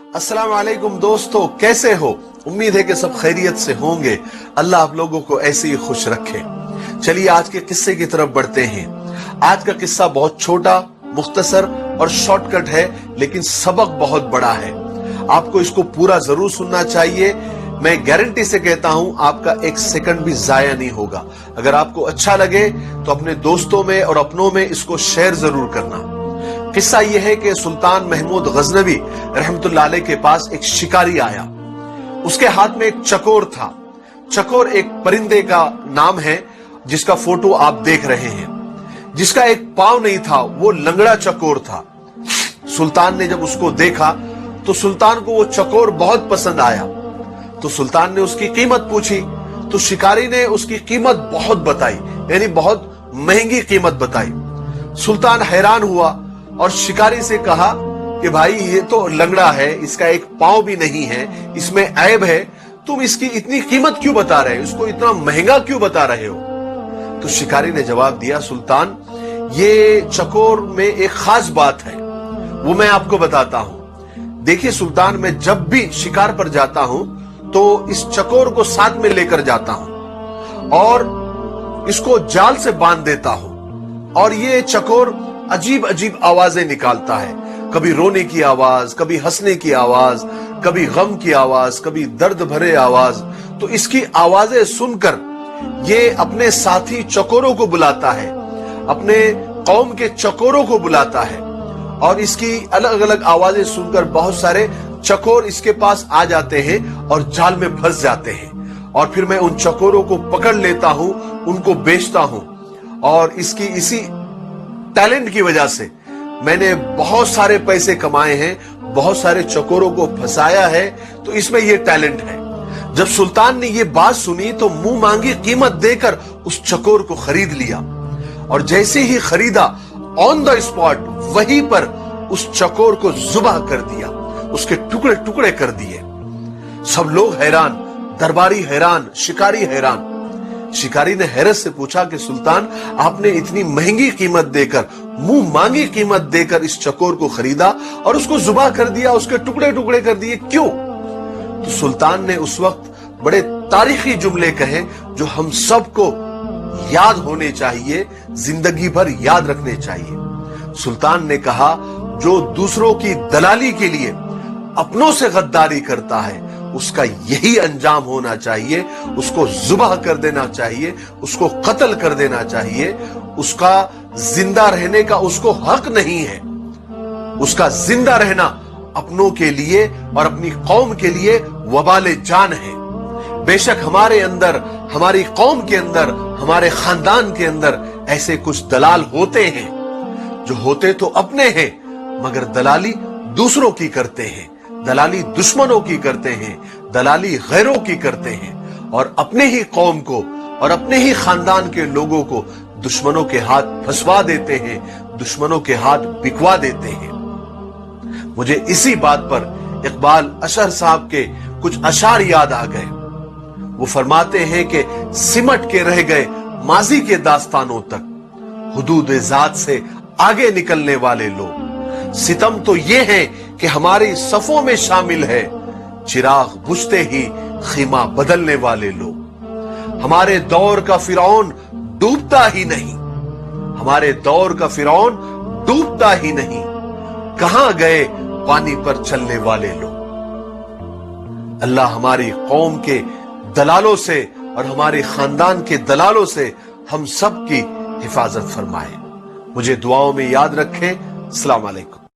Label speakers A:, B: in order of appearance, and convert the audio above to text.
A: अस्सलाम वालेकुम दोस्तों, कैसे हो? उम्मीद है कि सब खैरियत से होंगे। अल्लाह आप लोगों को ऐसे ही खुश रखे। चलिए आज के किस्से की तरफ बढ़ते हैं। आज का किस्सा बहुत छोटा, मुख्तसर और शॉर्टकट है, लेकिन सबक बहुत बड़ा है। आपको इसको पूरा जरूर सुनना चाहिए। मैं गारंटी से कहता हूं आपका एक सेकंड भी जाया नहीं होगा। अगर आपको अच्छा लगे तो अपने दोस्तों में और अपनों में इसको शेयर जरूर करना। किस्सा यह है कि सुल्तान महमूद गजनवी रहमतुल्लाह अलैह के पास एक शिकारी आया। उसके हाथ में एक चकोर था। चकोर एक परिंदे का नाम है जिसका फोटो आप देख रहे हैं, जिसका एक पांव नहीं था, वो लंगड़ा चकोर था। सुल्तान ने जब उसको देखा तो सुल्तान को वो चकोर बहुत पसंद आया। तो सुल्तान ने उसकी कीमत पूछी तो शिकारी ने उसकी कीमत बहुत बताई, यानी बहुत महंगी कीमत बताई। सुल्तान हैरान हुआ और शिकारी से कहा कि भाई ये तो लंगड़ा है, इसका एक पांव भी नहीं है, इसमें ऐब है, तुम इसकी इतनी कीमत क्यों बता रहे हो, इसको इतना महंगा क्यों बता रहे हो? तो शिकारी ने जवाब दिया, सुल्तान ये चकोर में एक खास बात है, वो मैं आपको बताता हूं। देखिए सुल्तान, मैं जब भी शिकार पर जाता हूं तो इस चकोर को साथ में लेकर जाता हूं और इसको जाल से बांध देता हूं, और ये चकोर अजीब अजीब आवाजें निकालता है। कभी रोने की आवाज, कभी हंसने की आवाज, कभी गम की आवाज, कभी दर्द भरे आवाज। तो इसकी आवाजें सुनकर ये अपने साथी चकोरों को बुलाता है, अपने कौम के चकोरों को बुलाता है, और इसकी अलग अलग आवाजें सुनकर बहुत सारे चकोर इसके पास आ जाते हैं और जाल में फंस जाते हैं। और फिर मैं उन चकोरों को पकड़ लेता हूं, उनको बेचता हूं, और इसकी इसी टैलेंट की वजह से मैंने बहुत सारे पैसे कमाए हैं, बहुत सारे चकोरों को फंसाया है, तो इसमें यह टैलेंट है। जब सुल्तान ने यह बात सुनी तो मुंह मांगी कीमत देकर उस चकोर को खरीद लिया, और जैसे ही खरीदा ऑन द स्पॉट वहीं पर उस चकोर को जुबाह कर दिया, उसके टुकड़े टुकड़े कर दिए। सब लोग हैरान, दरबारी हैरान, शिकारी हैरान। शिकारी ने हैरत से पूछा कि सुल्तान, आपने इतनी महंगी कीमत देकर, मुंह मांगी कीमत देकर इस चकोर को खरीदा और उसको जुबाह कर दिया, उसके टुकड़े टुकड़े कर दिए, क्यों? तो सुल्तान ने उस वक्त बड़े तारीखी जुमले कहे जो हम सबको याद होने चाहिए, जिंदगी भर याद रखने चाहिए। सुल्तान ने कहा, जो दूसरों की दलाली के लिए अपनों से गद्दारी करता है उसका यही अंजाम होना चाहिए, उसको जुबाह कर देना चाहिए, उसको कत्ल कर देना चाहिए। उसका जिंदा रहने का उसको हक नहीं है। उसका जिंदा रहना अपनों के लिए और अपनी कौम के लिए वबाले जान है। बेशक हमारे अंदर, हमारी कौम के अंदर, हमारे खानदान के अंदर ऐसे कुछ दलाल होते हैं जो होते तो अपने हैं मगर दलाली दूसरों की करते हैं, दलाली दुश्मनों की करते हैं, दलाली गैरों की करते हैं, और अपने ही कौम को और अपने ही खानदान के लोगों को दुश्मनों के हाथ फंसवा देते हैं, दुश्मनों के हाथ बिकवा देते हैं। मुझे इसी बात पर इकबाल अशर साहब के कुछ अशार याद आ गए। वो फरमाते हैं कि सिमट के रह गए माजी के दास्तानों तक, हुदूद जात से आगे निकलने वाले लोग। सितम तो ये है कि हमारी सफों में शामिल है, चिराग बुझते ही खीमा बदलने वाले लोग। हमारे दौर का फिरौन डूबता ही नहीं, हमारे दौर का फिरौन डूबता ही नहीं, कहां गए पानी पर चलने वाले लोग। अल्लाह हमारी कौम के दलालों से और हमारे खानदान के दलालों से हम सब की हिफाजत फरमाए। मुझे दुआओं में याद रखें। अस्सलाम वालेकुम।